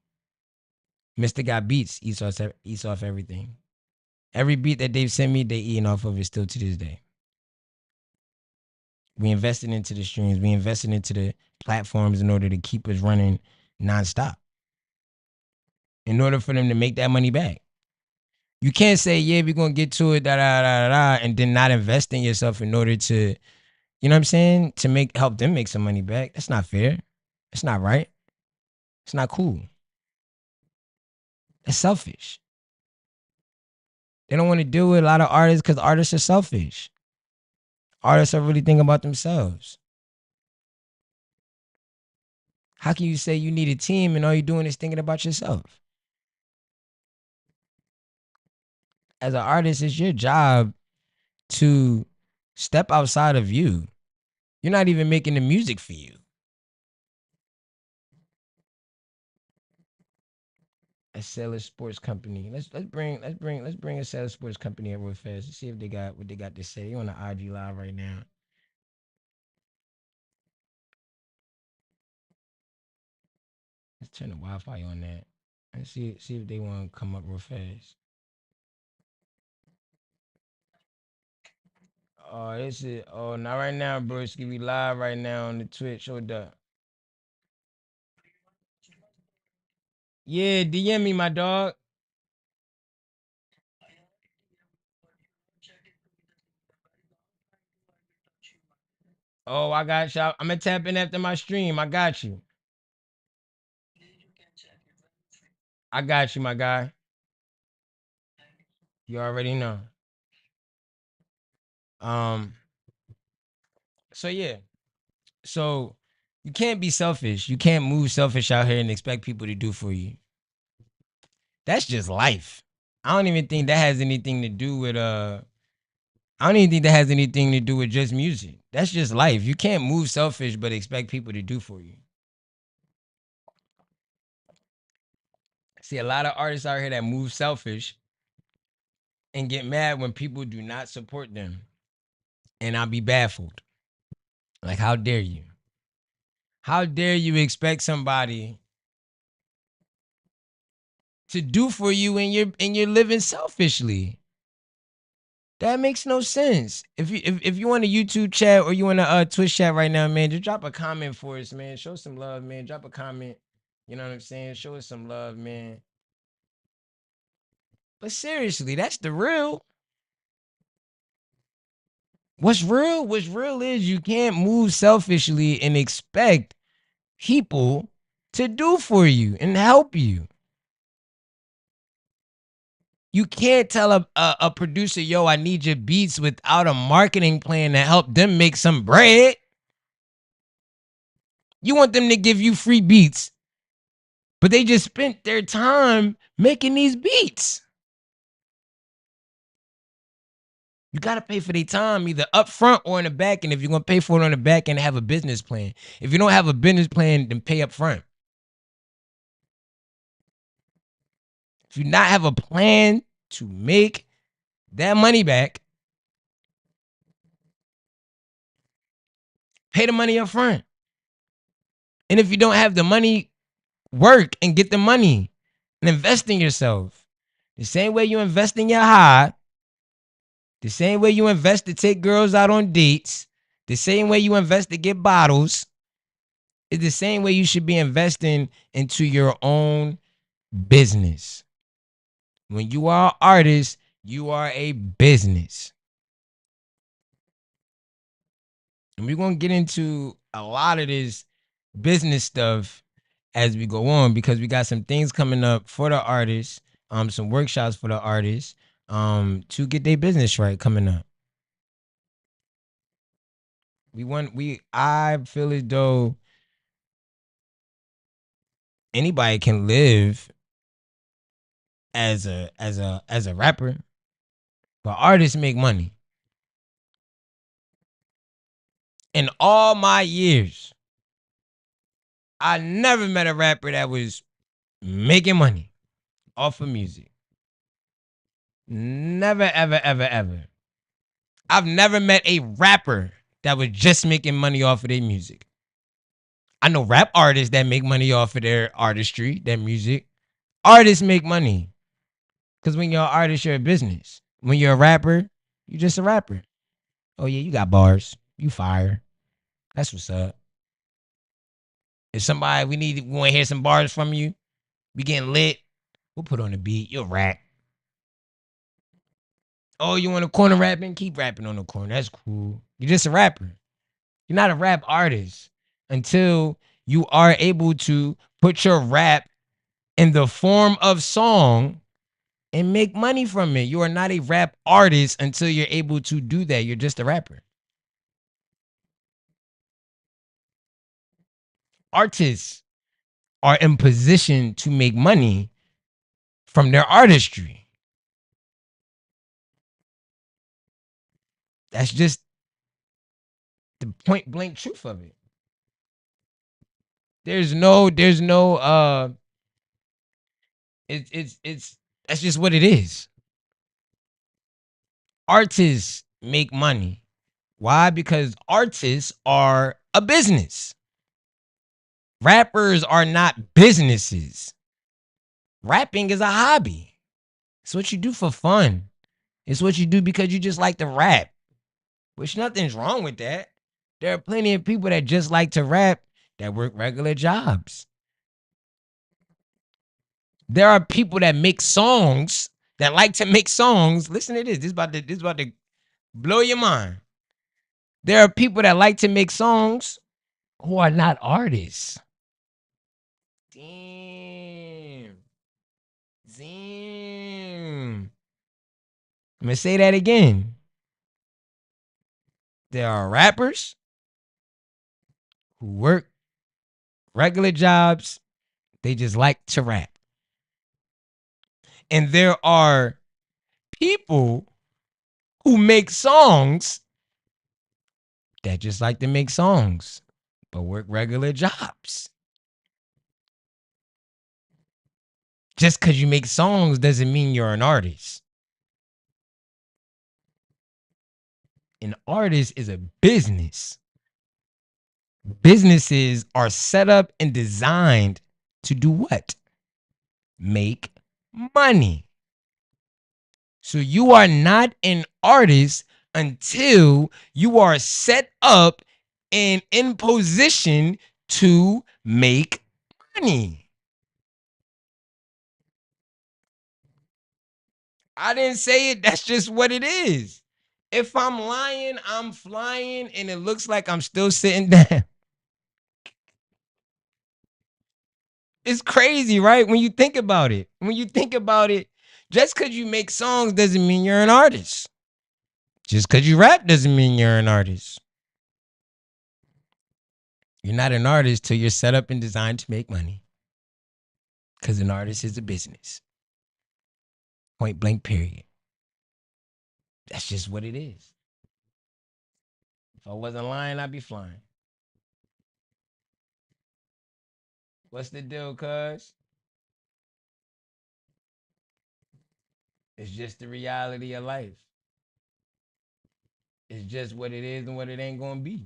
Mr. Got Beats eats off everything. Every beat that they've sent me, they eating off of it still to this day. We invested into the streams. We invested into the platforms in order to keep us running nonstop. In order for them to make that money back. You can't say, yeah, we're gonna get to it, da da da da, and then not invest in yourself in order to, you know what I'm saying, to help them make some money back. That's not fair. It's not right. It's not cool. That's selfish. They don't want to deal with a lot of artists because artists are selfish. Artists are really thinking about themselves. How can you say you need a team and all you're doing is thinking about yourself? As an artist, it's your job to step outside of you. You're not even making the music for you. A Sailor Sports Company. Let's bring a Sailor Sports Company up real fast. Let's see if they got what they got to say. They on the IG live right now. Let's turn the Wi-Fi on that. And see if they want to come up real fast. Oh, this is not right now, bro. It's gonna be live right now on the Twitch. Hold up. Yeah, DM me, my dog. Oh, I got you. I'm gonna tap in after my stream. I got you. I got you, my guy. You already know. Um. So yeah. So you can't be selfish. You can't move selfish out here and expect people to do for you. That's just life. I don't even think that has anything to do with I don't even think that has anything to do with just music. That's just life. You can't move selfish but expect people to do for you. See a lot of artists out here that move selfish and get mad when people do not support them. And I'll be baffled. Like, how dare you? How dare you expect somebody to do for you and you're living selfishly? That makes no sense. If you want a YouTube chat or you want a Twitch chat right now, man, just drop a comment for us, man. Show some love, man. Drop a comment. You know what I'm saying? Show us some love, man. But seriously, that's the real. What's real? What's real is you can't move selfishly and expect people to do for you and help you. You can't tell a producer, yo, I need your beats without a marketing plan to help them make some bread. You want them to give you free beats, but they just spent their time making these beats. You got to pay for their time either up front or in the back end. If you're going to pay for it on the back end, have a business plan. If you don't have a business plan, then pay up front. If you not have a plan to make that money back, pay the money up front. And if you don't have the money, work and get the money and invest in yourself. The same way you invest in your high, the same way you invest to take girls out on dates, the same way you invest to get bottles, is the same way you should be investing into your own business. When you are an artist, you are a business. And we're going to get into a lot of this business stuff as we go on because we got some things coming up for the artists, some workshops for the artists, to get their business right coming up. I feel as though anybody can live as a rapper, but artists make money. In all my years, I never met a rapper that was making money off of music. Never, ever, ever, ever. I've never met a rapper that was just making money off of their music. I know rap artists that make money off of their artistry, their music. Artists make money because when you're an artist, you're a business. When you're a rapper, you're just a rapper. Oh yeah, you got bars. You fire. That's what's up. If somebody we want to hear some bars from you, we getting lit. We'll put on the beat. You'll rap. Oh, you want a corner rapping? Keep rapping on the corner. That's cool. You're just a rapper. You're not a rap artist until you are able to put your rap in the form of song and make money from it. You are not a rap artist until you're able to do that. You're just a rapper. Artists are in position to make money from their artistry. That's just the point blank truth of it. There's no it's that's just what it is. Artists make money. Why? Because artists are a business. Rappers are not businesses. Rapping is a hobby. It's what you do for fun. It's what you do because you just like to rap, which nothing's wrong with that. There are plenty of people that just like to rap that work regular jobs. There are people that make songs that like to make songs. Listen to this. This is about to blow your mind. There are people that like to make songs who are not artists. Damn. Damn. I'm gonna say that again. There are rappers who work regular jobs. They just like to rap. And there are people who make songs that just like to make songs, but work regular jobs. Just because you make songs doesn't mean you're an artist. An artist is a business. Businesses are set up and designed to do what? Make money. So you are not an artist until you are set up and in position to make money. I didn't say it. That's just what it is. If I'm lying, I'm flying, and it looks like I'm still sitting down. It's crazy, right? When you think about it. When you think about it, just because you make songs doesn't mean you're an artist. Just because you rap doesn't mean you're an artist. You're not an artist till you're set up and designed to make money. Because an artist is a business. Point blank, period. That's just what it is. If I wasn't lying, I'd be flying. What's the deal, cuz? It's just the reality of life. It's just what it is and what it ain't gonna be.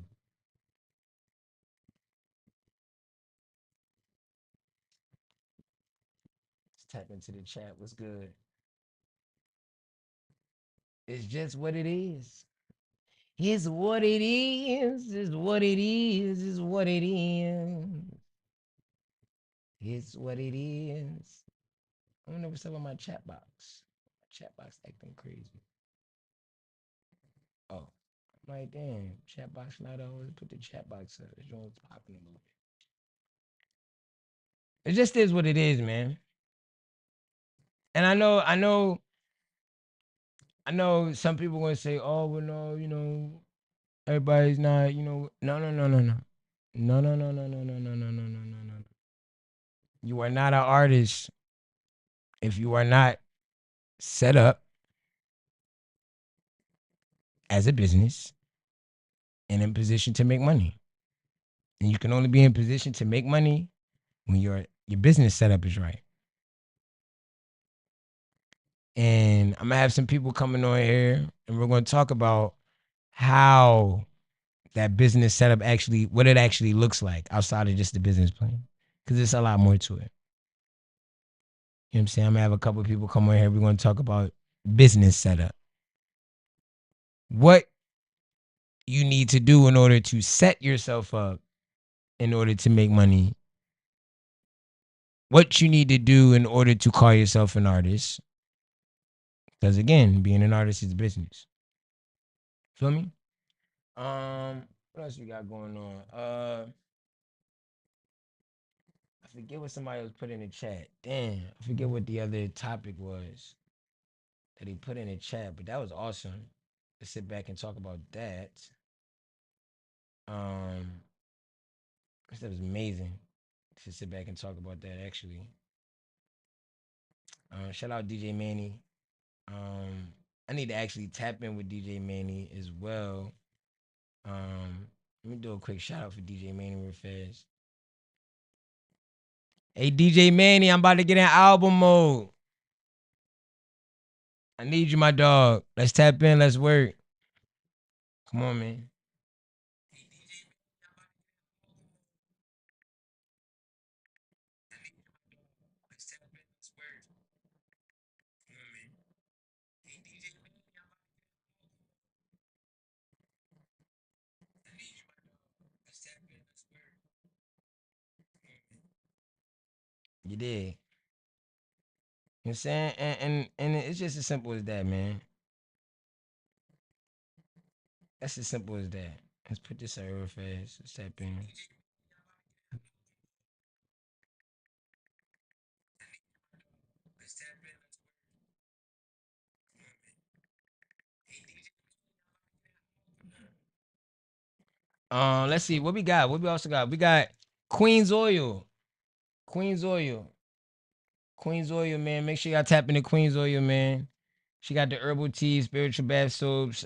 Let's tap into the chat. What's good? It's just what it is. It's what it is. It's what it is. It's what it is. It's what it is. I wonder what's up with my chat box. My chat box acting crazy. Oh, I'm like, damn, chat box not always put the chat box up. It's always popping a little bit. It just is what it is, man. And I know some people gonna say, oh, well, no, everybody's not, no, no, no, no, no. No, no, no, no, no, no, no, no, no, no, no, no. You are not an artist if you are not set up as a business and in position to make money. And you can only be in position to make money when your business setup is right. And I'm gonna have some people coming on here and we're gonna talk about how that business setup actually, what it actually looks like outside of just the business plan. Cause there's a lot more to it. You know what I'm saying? I'm gonna have a couple of people come on here. We're gonna talk about business setup. What you need to do in order to set yourself up in order to make money. What you need to do in order to call yourself an artist. Because again, being an artist is business. Feel me? What else we got going on? I forget what somebody else put in the chat. Damn, I forget what the other topic was that he put in the chat, but that was awesome. To sit back and talk about that. Um, that was amazing to sit back and talk about that. Actually, shout out DJ Manny. I need to actually tap in with DJ Manny as well. Let me do a quick shout out for DJ Manny real fast. Hey DJ Manny, I'm about to get in album mode. I need you, my dog. Let's tap in. Let's work. Come on, man. You did. You know what I'm saying? And it's just as simple as that, man. That's as simple as that. Let's put this out real fast. Let's tap in. Let's see what we got. What we also got? We got Queen's Oil. Queen's Oil. Queen's Oil, man. Make sure y'all tap into Queen's Oil, man. She got the herbal tea, spiritual bath soaps.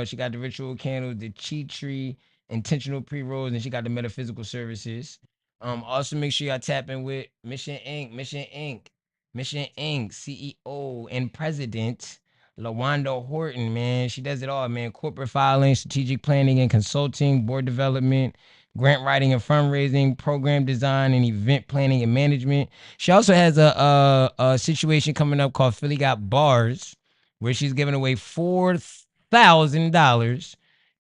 She got the ritual candles, the chi tree, intentional pre rolls, and she got the metaphysical services. Also make sure y'all tap in with Mission Inc. Mission Inc. CEO and President Lawanda Horton. Man, she does it all, man. Corporate filing, strategic planning and consulting, board development, grant writing and fundraising, program design and event planning and management. She also has a situation coming up called Philly Got Bars, where she's giving away $4,000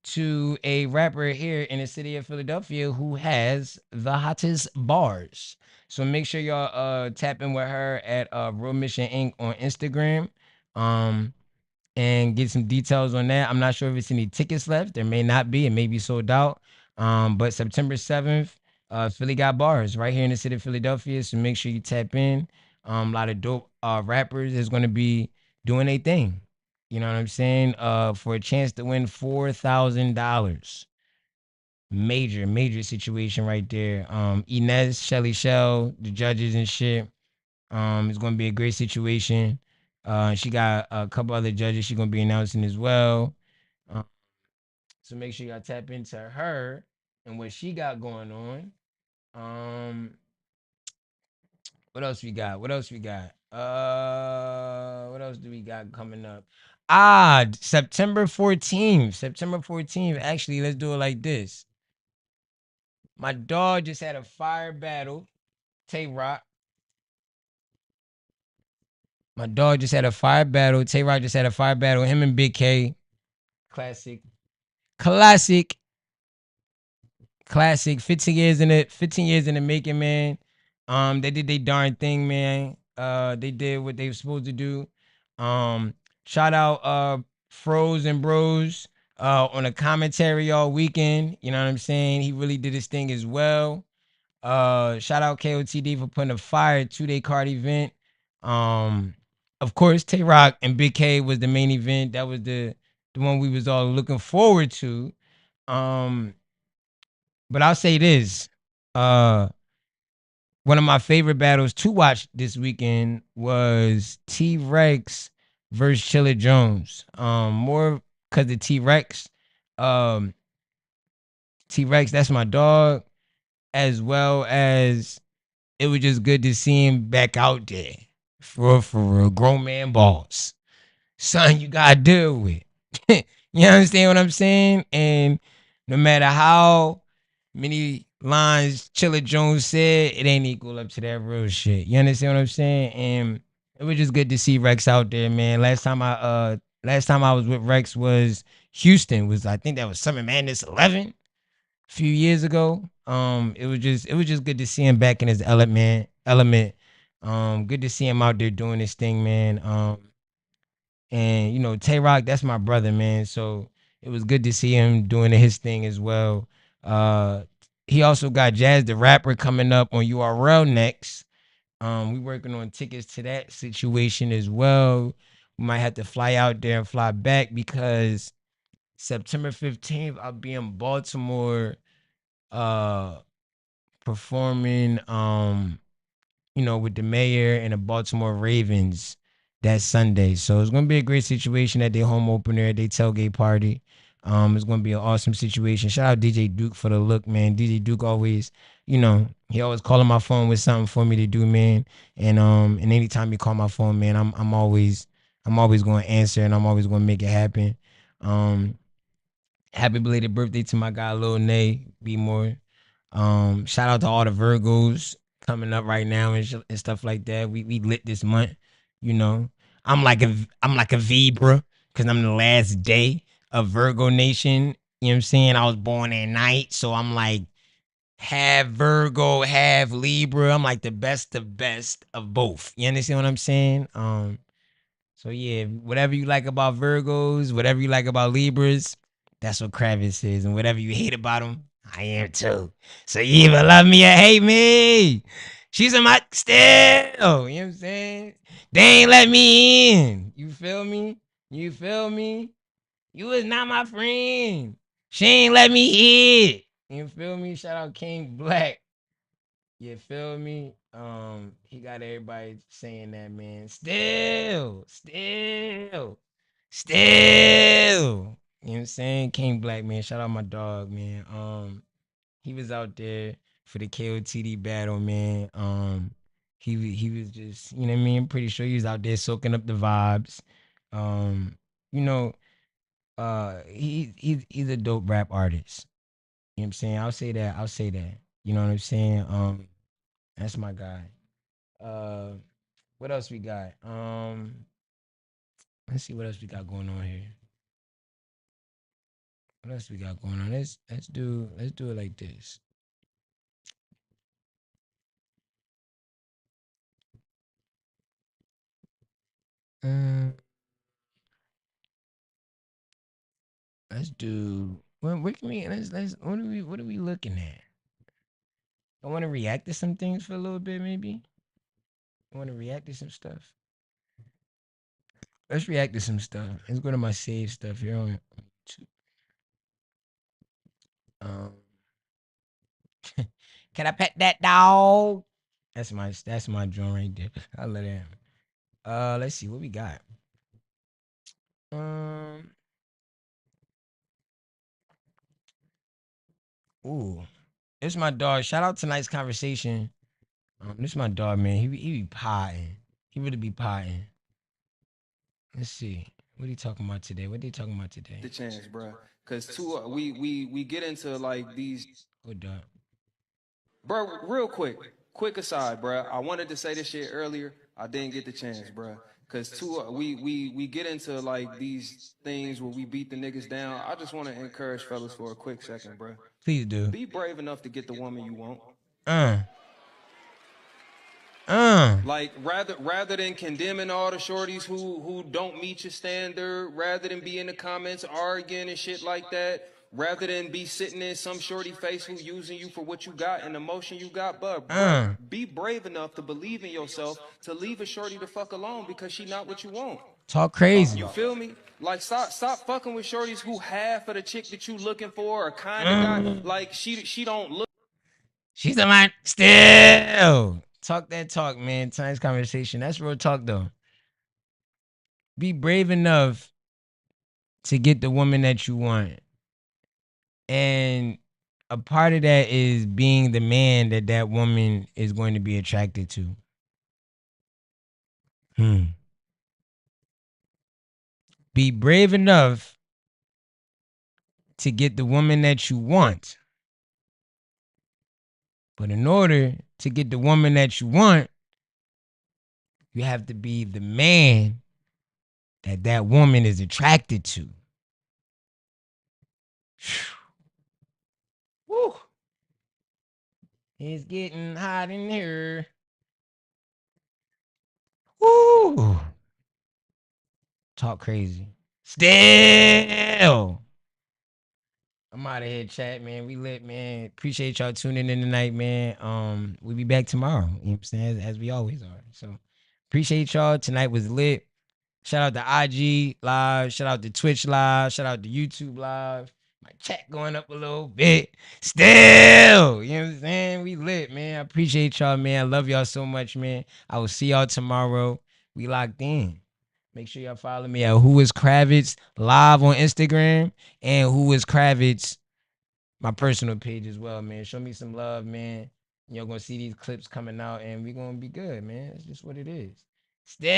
to a rapper here in the city of Philadelphia who has the hottest bars. So make sure y'all tap in with her at Real Mission Inc. on Instagram. And get some details on that. I'm not sure if it's any tickets left. There may not be. It may be sold out. But September 7th, Philly got bars right here in the city of Philadelphia. So make sure you tap in. A lot of dope rappers is going to be doing a thing. You know what I'm saying? For a chance to win $4,000. Major, major situation right there. Inez, Shelly Shell, the judges and shit. It's gonna be a great situation. She got a couple other judges she's gonna be announcing as well. Uh, so make sure y'all tap into her and what she got going on. Um, what else we got? What else we got? What else do we got coming up? September 14th. September 14th. Actually, let's do it like this. My dog just had a fire battle. Tay Rock. My dog just had a fire battle. Tay Rock just had a fire battle. Him and Big K. Classic. Classic. Classic. 15 years in the making, man. They did their darn thing, man. They did what they were supposed to do. Shout out Froze and Bros on a commentary all weekend. You know what I'm saying? He really did his thing as well. Shout out KOTD for putting a fire 2-day card event. Um, of course, Tay Rock and Big K was the main event. That was the one we was all looking forward to. Um, but I'll say this. Uh, one of my favorite battles to watch this weekend was T Rex versus Chilla Jones. More because the T Rex, um, T Rex, that's my dog, as well as it was just good to see him back out there for real. Grown man balls. Son, you gotta deal with. You understand what I'm saying? And no matter how many lines Chilla Jones said, it ain't equal up to that real shit. You understand what I'm saying? And it was just good to see Rex out there, man. Last time I was with Rex was Houston. Was I think that was Summer Madness 11 a few years ago. It was just good to see him back in his element. Good to see him out there doing his thing, man. And Tay Rock, that's my brother, man. So it was good to see him doing his thing as well. Uh, he also got Jazz the Rapper coming up on URL next. We working on tickets to that situation as well. We might have to fly out there and fly back because September 15th I'll be in Baltimore uh performing with the mayor and the Baltimore Ravens that Sunday. So it's gonna be a great situation at their home opener, at their tailgate party. It's gonna be an awesome situation. Shout out DJ Duke for the look, man. DJ Duke always, he always calling my phone with something for me to do, man. And anytime he call my phone, man, I'm always gonna answer and I'm always gonna make it happen. Um, Happy belated birthday to my guy Lil Nay, be more. Shout out to all the Virgos coming up right now and stuff like that. We lit this month, you know. I'm like a Vibra because I'm the last day of Virgo Nation. You know what I'm saying? I was born at night, so I'm like half Virgo, half Libra. I'm like the best of both. You understand what I'm saying? So yeah, whatever you like about Virgos, whatever you like about Libras, that's what Kravis is, and whatever you hate about him, I am too. So you either love me or hate me. She's in my still. You know what I'm saying? They ain't let me in. You feel me? You feel me? You is not my friend. She ain't let me in. You feel me? Shout out King Black. You feel me? He got everybody saying that, man. Still. You know what I'm saying? King Black, man. Shout out my dog, man. He was out there for the KOTD battle, man. He was just, you know what I mean? I'm pretty sure he was out there soaking up the vibes. Um, you know, he's a dope rap artist. You know what I'm saying? I'll say that. You know what I'm saying? That's my guy. Uh, what else we got? Let's see what else we got going on here. What else we got going on? Let's do it like this. Um, let's do. What can we? Let's. What are we looking at? I want to react to some things for a little bit, maybe. I want to react to some stuff. Let's react to some stuff. Let's go to my save stuff here on YouTube. Um, can I pet that dog? That's my drum right there. I love that. Let's see what we got. Um, ooh, it's my dog. Shout out to Night's Conversation. This my dog, man. He be potting. He really be potting. Let's see. What he talking about today? What they talking about today? The chance, bruh. Cause two, we get into like these, Hold up. bruh. Real quick aside, bruh. I wanted to say this shit earlier. I didn't get the chance, bruh. Cause two, we get into like these things where we beat the niggas down. I just want to encourage fellas for a quick second, bruh. Please do. Be brave enough to get the woman you want. Uh. Uh. Like rather than condemning all the shorties who don't meet your standard, rather than be in the comments arguing and shit like that, rather than be sitting in some shorty face who using you for what you got and the emotion you got, but bruh, Uh. be brave enough to believe in yourself to leave a shorty the fuck alone because she not what you want. Talk crazy. You feel me? Like stop fucking with shorties who half of the chick that you looking for or kinda got Uh. like she don't look She's a man. Still. Talk that talk, man. Tonight's conversation. That's real talk, though. Be brave enough to get the woman that you want. And a part of that is being the man that that woman is going to be attracted to. Hmm. Be brave enough to get the woman that you want. But in order to get the woman that you want, you have to be the man that that woman is attracted to. Woo. It's getting hot in here. Woo. Talk crazy. Still. I'm out of here, chat, man. We lit, man. Appreciate y'all tuning in tonight, man. We'll be back tomorrow. You know what I'm saying? As we always are. So appreciate y'all. Tonight was lit. Shout out to IG Live. Shout out to Twitch Live. Shout out to YouTube Live. My chat going up a little bit. Still. You know what I'm saying? We lit, man. I appreciate y'all, man. I love y'all so much, man. I will see y'all tomorrow. We locked in. Make sure y'all follow me at Who is Kravitz live on Instagram and Who is Kravitz, my personal page as well, man. Show me some love, man. You're gonna see these clips coming out and we're gonna be good, man. It's just what it is. Still.